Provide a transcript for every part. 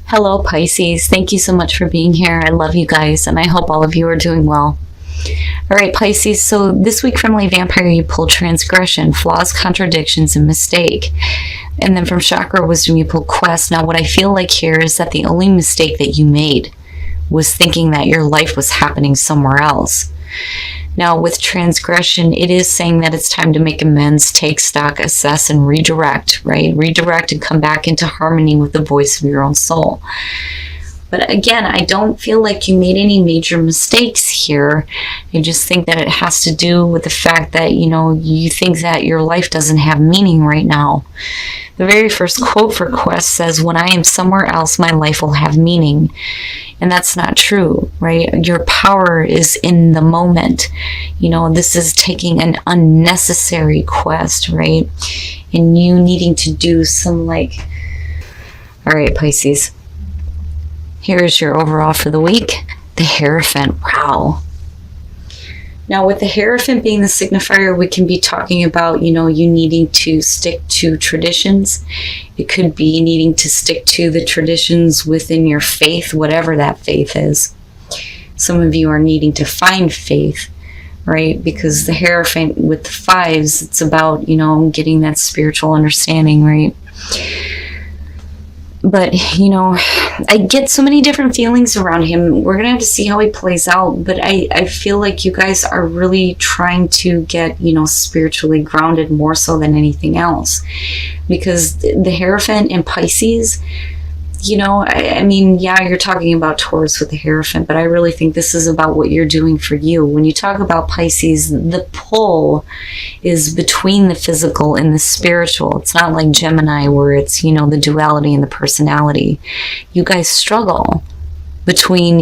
Hello, Pisces. Thank you so much for being here. I love you guys, and I hope all of you are doing well. All right, Pisces. So this week from Lay Vampire, you pulled transgression, flaws, contradictions, and mistake. And then from Chakra Wisdom, you pulled quest. Now, what I feel like here is that the only mistake that you made was thinking that your life was happening somewhere else. Now, with transgression, it is saying that it's time to make amends, take stock, assess, and redirect, right? Redirect and come back into harmony with the voice of your own soul. But again, I don't feel like you made any major mistakes here. I just think that it has to do with the fact that, you think that your life doesn't have meaning right now. The very first quote for Quest says, "When I am somewhere else, my life will have meaning." And that's not true, right? Your power is in the moment. This is taking an unnecessary quest, right? And you needing to do some all right, Pisces. Here's your overall for the week. The Hierophant. Wow. Now, with the Hierophant being the signifier, we can be talking about, you needing to stick to traditions. It could be needing to stick to the traditions within your faith, whatever that faith is. Some of you are needing to find faith, right? Because the Hierophant with the fives, it's about, getting that spiritual understanding, right? But, I get so many different feelings around him. We're going to have to see how he plays out. But I feel like you guys are really trying to get, spiritually grounded more so than anything else. Because the Hierophant and Pisces, you're talking about Taurus with the Hierophant, but I really think this is about what you're doing for you. When you talk about Pisces, the pull is between the physical and the spiritual. It's not like Gemini where it's, the duality and the personality. You guys struggle between,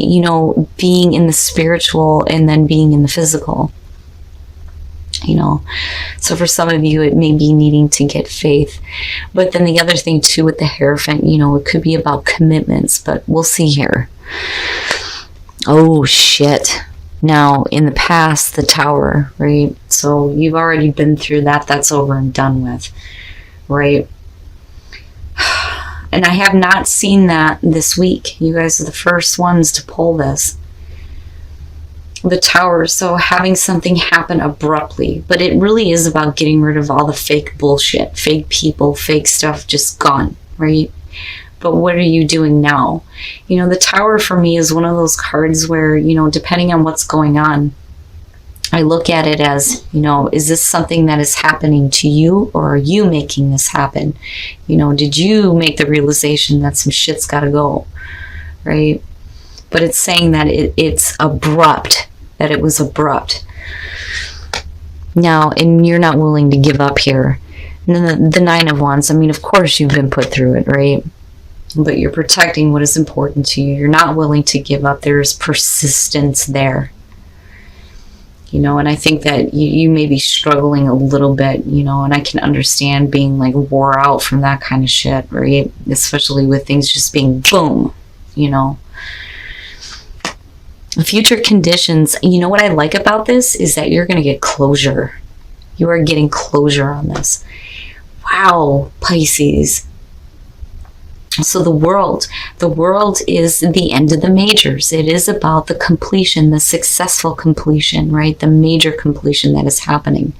being in the spiritual and then being in the physical. So for some of you, it may be needing to get faith. But then the other thing too with the Hierophant, it could be about commitments, but we'll see here. Oh, shit. Now, in the past, the Tower, right? So you've already been through that. That's over and done with, right? And I have not seen that this week. You guys are the first ones to pull this. The Tower, so having something happen abruptly, but it really is about getting rid of all the fake bullshit, fake people, fake stuff, just gone, right? But what are you doing now? The Tower for me is one of those cards where, depending on what's going on, I look at it as, is this something that is happening to you, or are you making this happen? Did you make the realization that some shit's got to go, right? But it's saying that it's abrupt, that it was abrupt. Now, and you're not willing to give up here. And then the Nine of Wands, of course you've been put through it, right? But you're protecting what is important to you. You're not willing to give up. There's persistence there. And I think that you may be struggling a little bit, and I can understand being wore out from that kind of shit, right? Especially with things just being boom, Future conditions, what I like about this is that you're going to get closure. You are getting closure on this. Wow, Pisces. So the world is the end of the majors. It is about the completion, the successful completion, right? The major completion that is happening,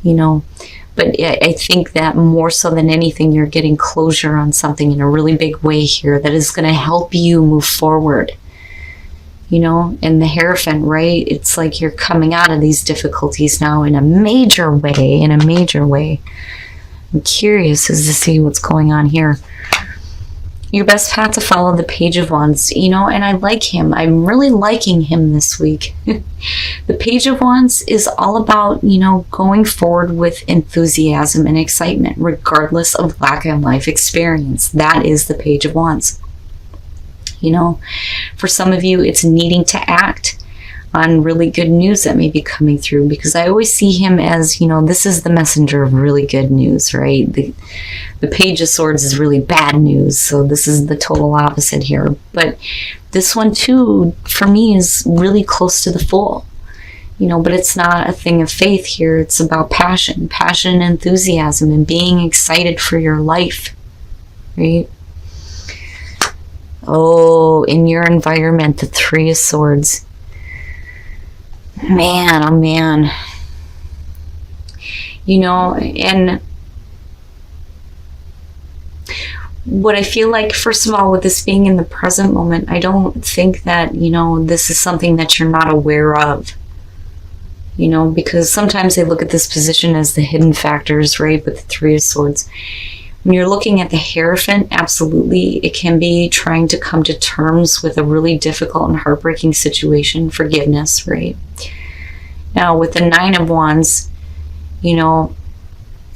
But I think that more so than anything, you're getting closure on something in a really big way here that is going to help you move forward. And the Hierophant, right? It's like you're coming out of these difficulties now in a major way, I'm curious as to see what's going on here. Your best path to follow, the Page of Wands, and I like him. I'm really liking him this week. The Page of Wands is all about, going forward with enthusiasm and excitement, regardless of lack of life experience. That is the Page of Wands. For some of you, it's needing to act on really good news that may be coming through, because I always see him as, this is the messenger of really good news, right? The Page of Swords is really bad news, so this is the total opposite here. But this one too, for me, is really close to the Fool. But it's not a thing of faith here. It's about passion and enthusiasm and being excited for your life, right? Oh, in your environment, the Three of Swords. Man, oh man. You know, and what I feel like, first of all, with this being in the present moment, I don't think that, you know, this is something that you're not aware of. You know, because sometimes they look at this position as the hidden factors, right? But the Three of Swords. When you're looking at the Hierophant, absolutely, it can be trying to come to terms with a really difficult and heartbreaking situation, forgiveness, right? Now, with the Nine of Wands, you know,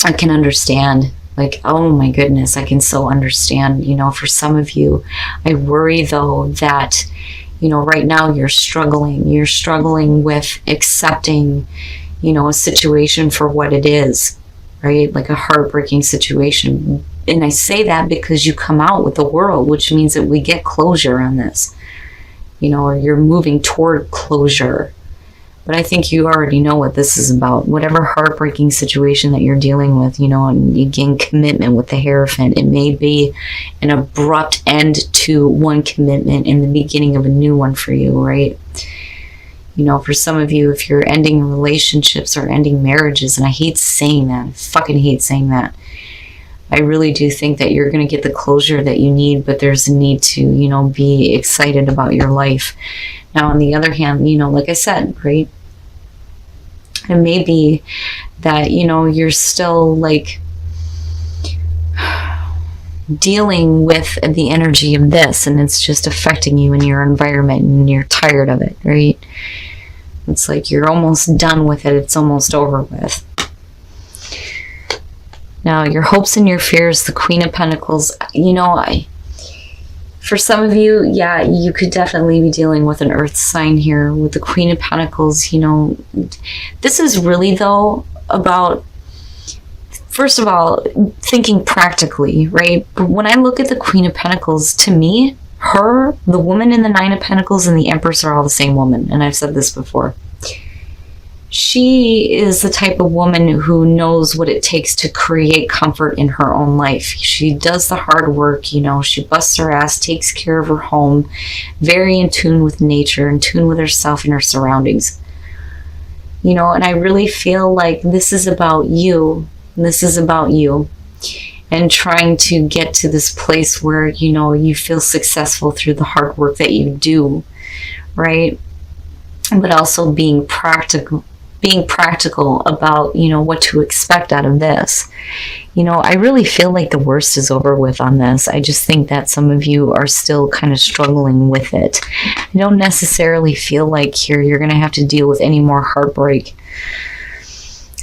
I can understand. Like, oh my goodness, I can so understand, you know, for some of you. I worry, though, that, you know, right now you're struggling. You're struggling with accepting, you know, a situation for what it is, right? Like a heartbreaking situation. And I say that because you come out with the World, which means that we get closure on this, you know, or you're moving toward closure. But I think you already know what this is about. Whatever heartbreaking situation that you're dealing with, you know, and you gain commitment with the Hierophant. It may be an abrupt end to one commitment and the beginning of a new one for you, right? You know, for some of you, if you're ending relationships or ending marriages, and I hate saying that, I fucking hate saying that. I really do think that you're going to get the closure that you need, but there's a need to, you know, be excited about your life. Now, on the other hand, you know, like I said, right? It may be that, you know, you're still like dealing with the energy of this, and it's just affecting you in your environment, and you're tired of it, right? It's like you're almost done with it. It's almost over with. Now, your hopes and your fears, the Queen of Pentacles, you know, for some of you, yeah, you could definitely be dealing with an earth sign here with the Queen of Pentacles. You know, this is really, though, about, first of all, thinking practically, right? But when I look at the Queen of Pentacles, to me, her, the woman in the Nine of Pentacles, and the Empress are all the same woman. And I've said this before. She is the type of woman who knows what it takes to create comfort in her own life. She does the hard work, you know, she busts her ass, takes care of her home, very in tune with nature, in tune with herself and her surroundings. You know, and I really feel like this is about you. This is about you. And trying to get to this place where, you know, you feel successful through the hard work that you do, right? But also being practical about, you know, what to expect out of this. You know, I really feel like the worst is over with on this. I just think that some of you are still kind of struggling with it. I don't necessarily feel like here you're going to have to deal with any more heartbreak.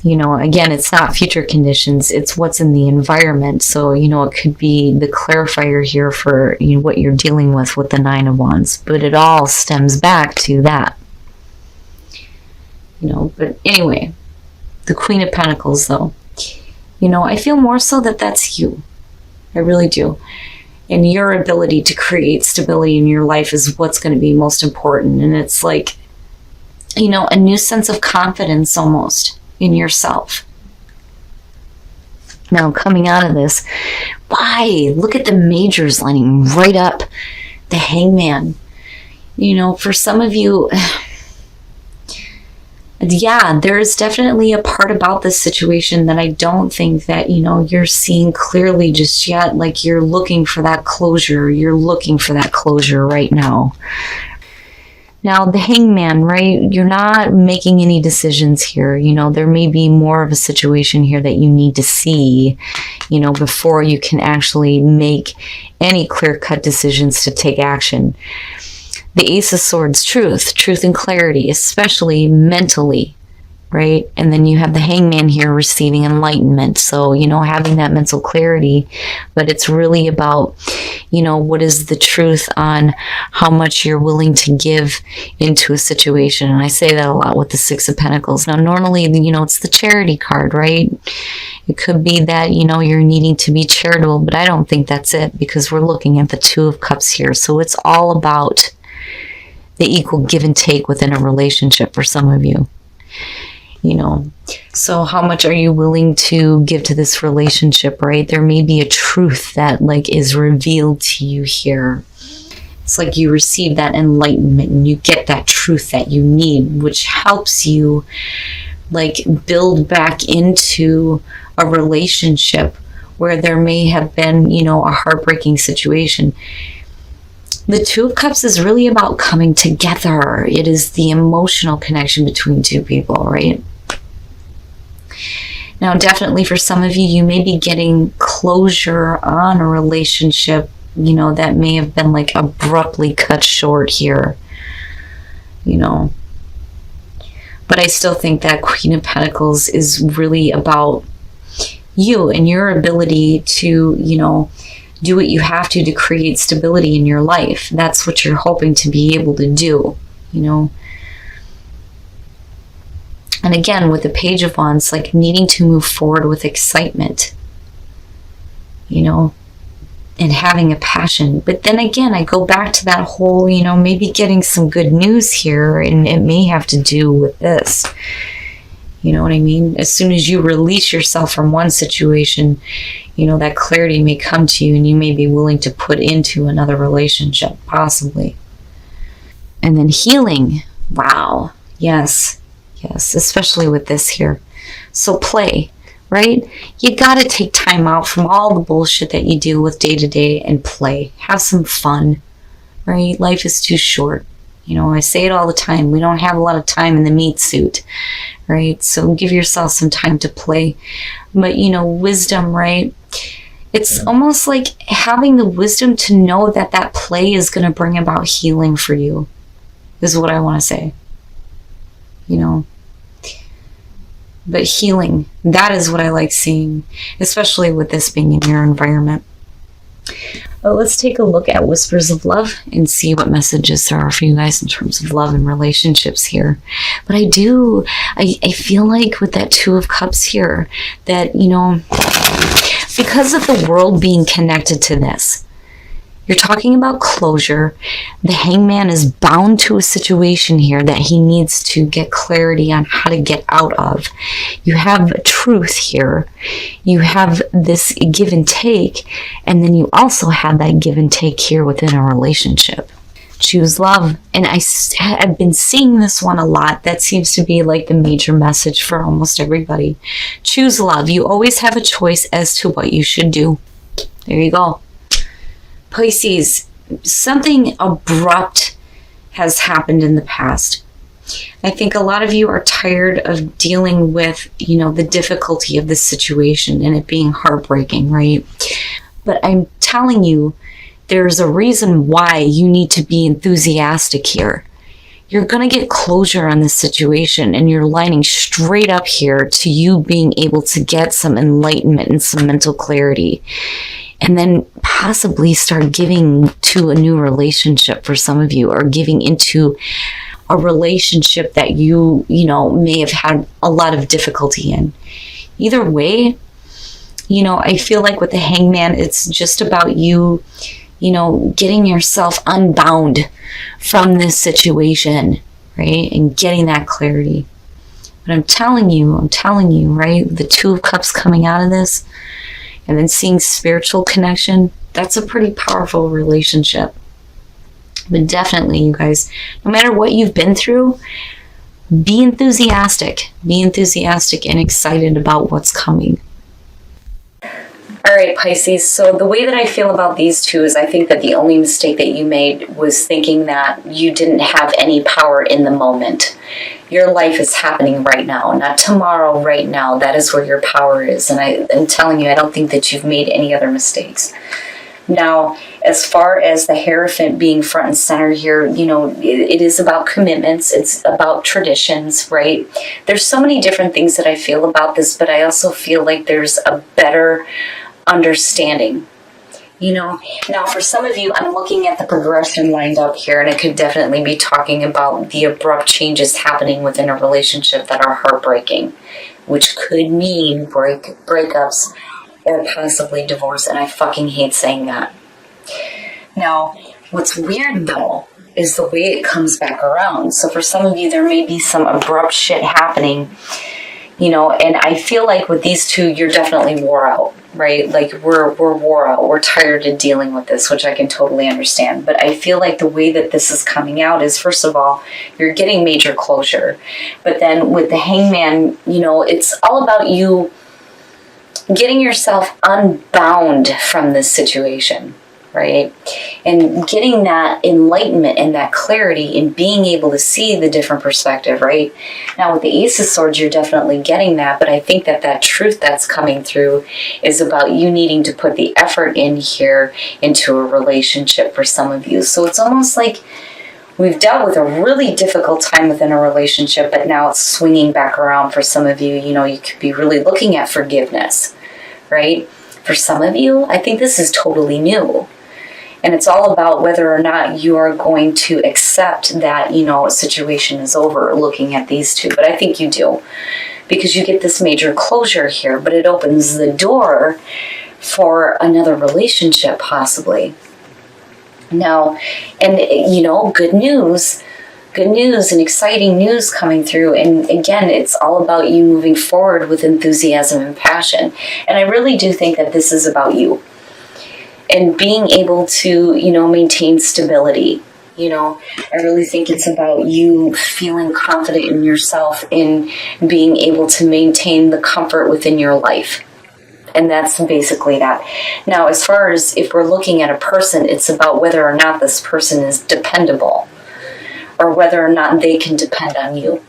You know, again, it's not future conditions, it's what's in the environment. So, you know, it could be the clarifier here for, you know, what you're dealing with the Nine of Wands. But it all stems back to that. You know, but anyway, the Queen of Pentacles, though, you know, I feel more so that that's you. I really do. And your ability to create stability in your life is what's going to be most important. And it's like, you know, a new sense of confidence almost in yourself. Now, coming out of this, why? Look at the majors lining right up. The Hangman. You know, for some of you, yeah, there's definitely a part about this situation that I don't think that, you know, you're seeing clearly just yet. Like, you're looking for that closure. You're looking for that closure right now. Now, the Hangman, right? You're not making any decisions here. You know, there may be more of a situation here that you need to see, you know, before you can actually make any clear-cut decisions to take action. The Ace of Swords, truth and clarity, especially mentally, right? And then you have the Hangman here receiving enlightenment. So, you know, having that mental clarity, but it's really about, you know, what is the truth on how much you're willing to give into a situation. And I say that a lot with the Six of Pentacles. Now, normally, you know, it's the charity card, right? It could be that, you know, you're needing to be charitable, but I don't think that's it, because we're looking at the Two of Cups here. So it's all about the equal give and take within a relationship for some of you. You know, so how much are you willing to give to this relationship, right? There may be a truth that, like, is revealed to you here. It's like you receive that enlightenment and you get that truth that you need, which helps you like build back into a relationship where there may have been, you know, a heartbreaking situation. The Two of Cups is really about coming together. It is the emotional connection between two people, right? Now, definitely for some of you, you may be getting closure on a relationship, you know, that may have been like abruptly cut short here, you know. But I still think that Queen of Pentacles is really about you and your ability to, you know, do what you have to create stability in your life. That's what you're hoping to be able to do, you know. And again, with the Page of Wands, like needing to move forward with excitement, you know, and having a passion. But then again, I go back to that whole, you know, maybe getting some good news here, and it may have to do with this. You know what I mean? As soon as you release yourself from one situation, you know, that clarity may come to you and you may be willing to put into another relationship, possibly. And then healing. Wow. Yes. Yes. Especially with this here. So play, right? You got to take time out from all the bullshit that you deal with day to day and play. Have some fun, right? Life is too short. You know, I say it all the time. We don't have a lot of time in the meat suit, right? So give yourself some time to play. But, you know, wisdom, right? It's almost like having the wisdom to know that that play is going to bring about healing for you, is what I want to say. You know? But healing, that is what I like seeing, especially with this being in your environment. But let's take a look at Whispers of Love and see what messages there are for you guys in terms of love and relationships here. But I feel like with that Two of Cups here, that, you know, because of the world being connected to this, you're talking about closure. The Hangman is bound to a situation here that he needs to get clarity on how to get out of. You have truth here. You have this give and take, and then you also have that give and take here within a relationship. Choose love. And I've been seeing this one a lot. That seems to be like the major message for almost everybody. Choose love. You always have a choice as to what you should do. There you go. Pisces, something abrupt has happened in the past. I think a lot of you are tired of dealing with, you know, the difficulty of this situation and it being heartbreaking, right? But I'm telling you, there's a reason why you need to be enthusiastic here. You're going to get closure on this situation, and you're lining straight up here to you being able to get some enlightenment and some mental clarity. And then possibly start giving to a new relationship for some of you, or giving into a relationship that you know, may have had a lot of difficulty in. Either way, you know, I feel like with the Hangman, it's just about you, you know, getting yourself unbound from this situation, right? And getting that clarity. But I'm telling you, right? The Two of Cups coming out of this, and then seeing spiritual connection, that's a pretty powerful relationship. But definitely, you guys, no matter what you've been through, be enthusiastic. Be enthusiastic and excited about what's coming. All right, Pisces, so the way that I feel about these two is I think that the only mistake that you made was thinking that you didn't have any power in the moment. Your life is happening right now, not tomorrow, right now. That is where your power is. And I'm telling you, I don't think that you've made any other mistakes. Now, as far as the Hierophant being front and center here, you know, it is about commitments. It's about traditions, right? There's so many different things that I feel about this, but I also feel like there's a better understanding. You know, now for some of you, I'm looking at the progression lined up here, and it could definitely be talking about the abrupt changes happening within a relationship that are heartbreaking, which could mean breakups or possibly divorce, and I fucking hate saying that. Now, what's weird though is the way it comes back around. So for some of you, there may be some abrupt shit happening, You know, and I feel like with these two, you're definitely wore out, right? Like we're wore out. We're tired of dealing with this, which I can totally understand. But I feel like the way that this is coming out is, first of all, you're getting major closure. But then with the Hangman, you know, it's all about you getting yourself unbound from this situation, right? And getting that enlightenment and that clarity and being able to see the different perspective, right? Now with the Ace of Swords, you're definitely getting that, but I think that that truth that's coming through is about you needing to put the effort in here into a relationship for some of you. So it's almost like we've dealt with a really difficult time within a relationship, but now it's swinging back around for some of you. You know, you could be really looking at forgiveness, right? For some of you, I think this is totally new. And it's all about whether or not you are going to accept that, you know, a situation is over looking at these two. But I think you do, because you get this major closure here, but it opens the door for another relationship possibly. Now, and, you know, good news and exciting news coming through. And again, it's all about you moving forward with enthusiasm and passion. And I really do think that this is about you. And being able to, you know, maintain stability. You know, I really think it's about you feeling confident in yourself and being able to maintain the comfort within your life. And that's basically that. Now, as far as if we're looking at a person, it's about whether or not this person is dependable or whether or not they can depend on you.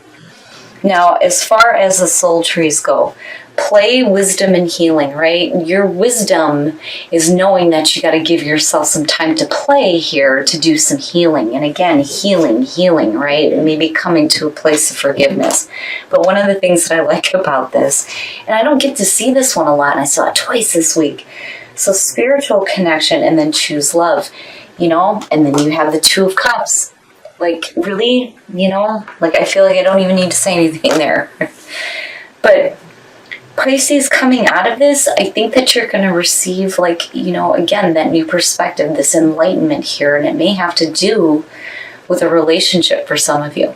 Now, as far as the soul trees go, play, wisdom, and healing, right? Your wisdom is knowing that you got to give yourself some time to play here to do some healing. And again, healing, right? And maybe coming to a place of forgiveness. But one of the things that I like about this, and I don't get to see this one a lot, and I saw it twice this week. So spiritual connection and then choose love, you know? And then you have the Two of Cups. Like, really? You know? Like, I feel like I don't even need to say anything there. But Pisces, coming out of this, I think that you're going to receive, like, you know, again, that new perspective, this enlightenment here, and it may have to do with a relationship for some of you.